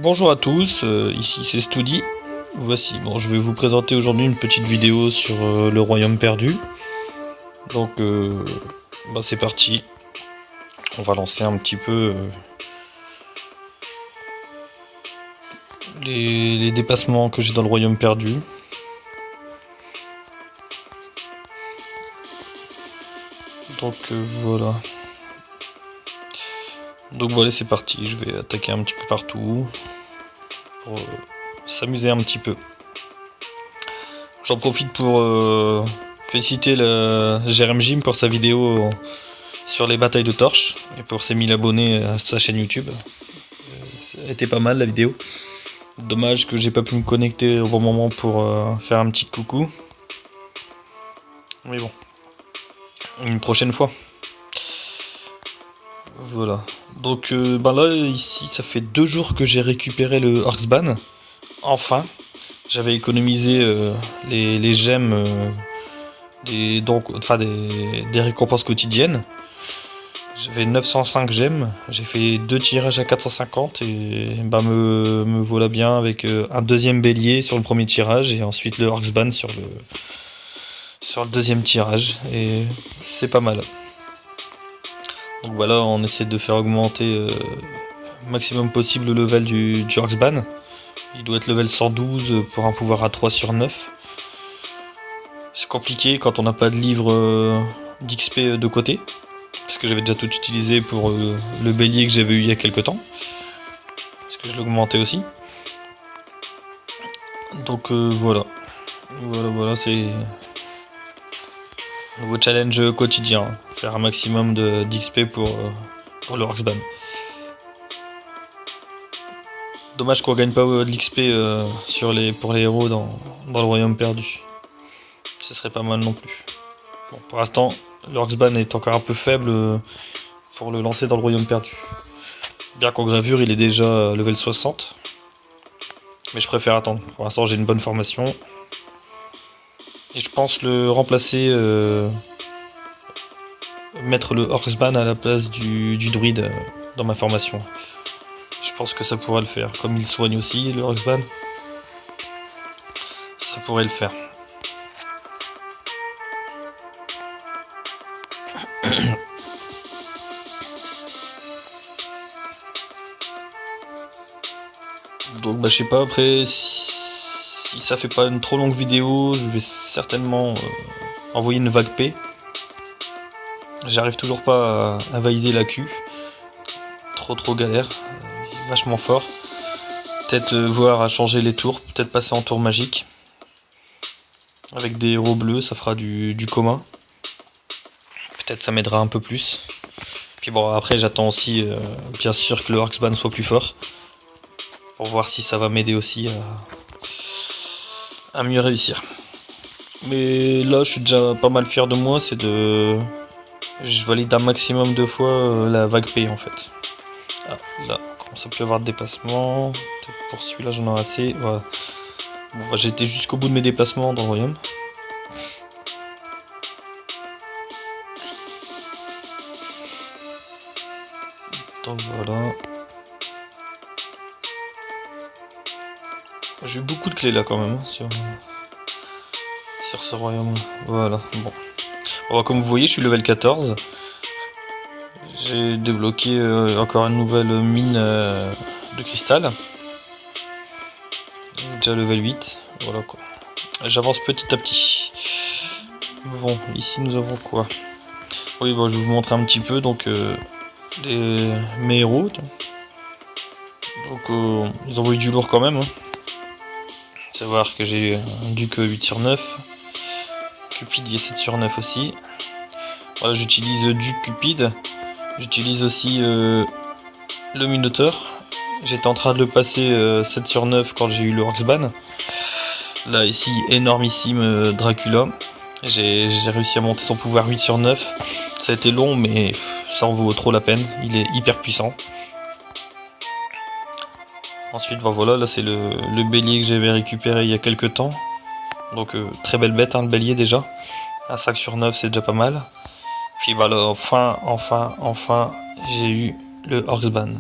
Bonjour à tous, ici c'est Stoudi. Voici, je vais vous présenter aujourd'hui une petite vidéo sur le royaume perdu. Donc, c'est parti. On va lancer un petit peu les dépassements que j'ai dans le royaume perdu. Donc voilà. Donc voilà, c'est parti. Je vais attaquer un petit peu partout pour s'amuser un petit peu. J'en profite pour féliciter le Jérém Jim pour sa vidéo sur les batailles de torches et pour ses 1000 abonnés à sa chaîne YouTube. Ça a été pas mal la vidéo. Dommage que j'ai pas pu me connecter au bon moment pour faire un petit coucou. Mais bon, une prochaine fois. Voilà. Donc là, ici, ça fait 2 jours que j'ai récupéré le Orcsban. Enfin, j'avais économisé les gemmes des récompenses quotidiennes. J'avais 905 gemmes, j'ai fait 2 tirages à 450 et me voilà bien avec un deuxième bélier sur le premier tirage et ensuite le Orcsban sur le deuxième tirage et c'est pas mal. Donc voilà, on essaie de faire augmenter maximum possible le level du Orcsban. Il doit être level 112 pour un pouvoir à 3 sur 9. C'est compliqué quand on n'a pas de livre d'XP de côté. Parce que j'avais déjà tout utilisé pour le bélier que j'avais eu il y a quelques temps. Parce que je l'augmentais aussi. Donc voilà. Voilà, c'est un nouveau challenge quotidien. Faire un maximum d'XP pour le Orcsban. Dommage qu'on gagne pas de l'XP pour les héros dans le royaume perdu. Ce serait pas mal non plus. Bon, pour l'instant, le Orcsban est encore un peu faible pour le lancer dans le royaume perdu. Bien qu'en gravure, il est déjà level 60. Mais je préfère attendre. Pour l'instant, j'ai une bonne formation. Et je pense le remplacer, mettre le Orcsban à la place du druide dans ma formation. Je pense que ça pourrait le faire. Comme il soigne aussi, le Orcsban, ça pourrait le faire. Donc je sais pas, après si ça fait pas une trop longue vidéo, je vais certainement envoyer une vague P. J'arrive toujours pas à valider la Q. Trop galère, vachement fort. Peut-être voir à changer les tours, peut-être passer en tour magique. Avec des héros bleus, ça fera du commun. Peut-être ça m'aidera un peu plus. Puis bon, après j'attends aussi bien sûr que le Orcsban soit plus fort. Pour voir si ça va m'aider aussi à mieux réussir. Mais là je suis déjà pas mal fier de moi, je valide un maximum de fois la vague P en fait. Ah, là, on commence à plus avoir de déplacement. Peut-être pour celui-là j'en ai assez. Voilà. Bon, j'ai été jusqu'au bout de mes déplacements dans le royaume. Donc voilà. J'ai eu beaucoup de clés là quand même sur ce royaume. Voilà, bon. Alors, comme vous voyez, je suis level 14. J'ai débloqué encore une nouvelle mine de cristal. Déjà level 8. Voilà quoi. J'avance petit à petit. Bon, ici nous avons quoi? Oui, bon, je vais vous montrer un petit peu donc mes héros. Donc ils envoient du lourd quand même. Hein. Savoir que j'ai un duc 8 sur 9. Cupid il est 7 sur 9 aussi. Voilà, j'utilise duc Cupid. J'utilise aussi le Minotaur. J'étais en train de le passer 7 sur 9 quand j'ai eu le Orcsban. Là ici, énormissime Dracula. J'ai réussi à monter son pouvoir 8 sur 9. Ça a été long mais ça en vaut trop la peine. Il est hyper puissant. Ensuite, voilà, là c'est le bélier que j'avais récupéré il y a quelques temps. Donc très belle bête, le bélier déjà. Un 5 sur 9, c'est déjà pas mal. Puis enfin, j'ai eu le Orcsban.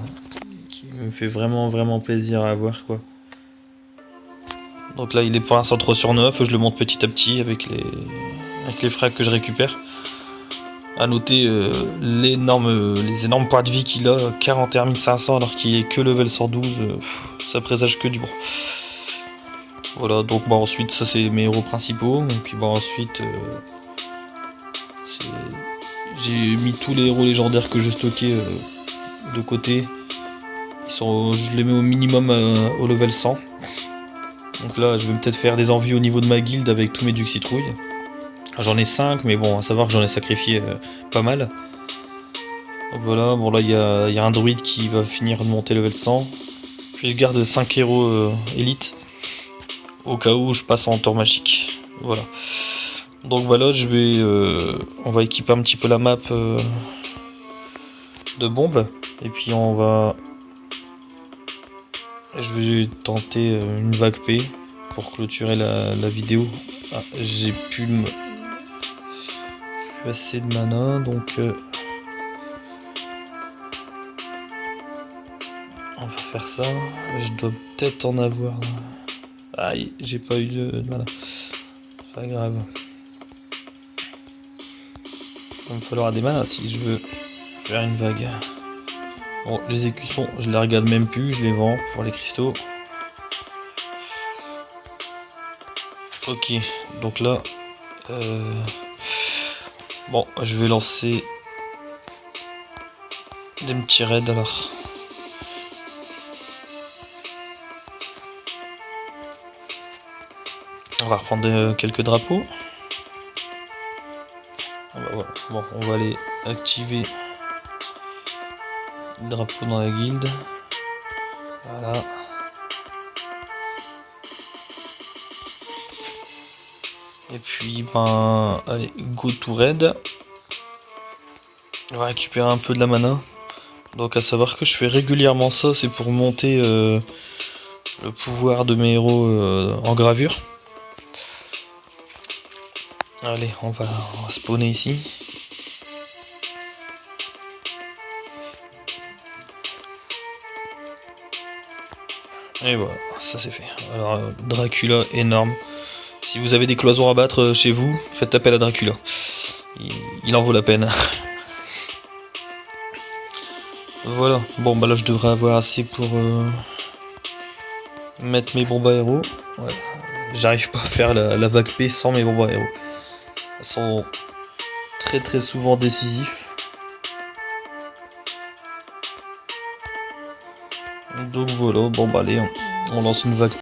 Qui Il me fait vraiment vraiment plaisir à avoir quoi. Donc là il est pour l'instant 3 sur 9, je le monte petit à petit avec les frags que je récupère. A noter les énormes points de vie qu'il a, 41 500 alors qu'il est que level 112, ça présage que du bon. Voilà, donc bah, ensuite ça c'est mes héros principaux, et puis bah, ensuite j'ai mis tous les héros légendaires que je stockais de côté. Je les mets au minimum au level 100. Donc là je vais peut-être faire des envies au niveau de ma guilde avec tous mes ducs citrouilles. J'en ai 5 mais bon à savoir que j'en ai sacrifié pas mal. Donc voilà, bon là il y a un druide qui va finir de monter level 100. Puis je garde 5 héros élites au cas où je passe en tour magique. Voilà. Donc voilà, on va équiper un petit peu la map de bombes. Et puis je vais tenter une vague P pour clôturer la vidéo. Ah, j'ai plus assez de mana, donc on va faire ça. Je dois peut-être en avoir. Aïe, j'ai pas eu de mana. Pas grave. Il va me falloir des manas si je veux faire une vague. Bon, les écussons, je les regarde même plus, je les vends pour les cristaux. Ok, donc là, bon, je vais lancer des petits raids alors. On va reprendre quelques drapeaux. Ah bah voilà. Bon, on va aller activer le drapeau dans la guilde. Voilà. Et puis, ben, allez, go to raid. On va récupérer un peu de la mana. Donc à savoir que je fais régulièrement ça, c'est pour monter le pouvoir de mes héros en gravure. Allez, on va spawner ici. Et voilà, ça c'est fait. Alors Dracula énorme. Si vous avez des cloisons à battre chez vous, faites appel à Dracula. Il en vaut la peine. Voilà, bon bah là je devrais avoir assez pour mettre mes bombes à héros. Ouais. J'arrive pas à faire la vague P sans mes bombes à héros. Elles sont très très souvent décisifs. Donc voilà, bon bah allez, on lance une vague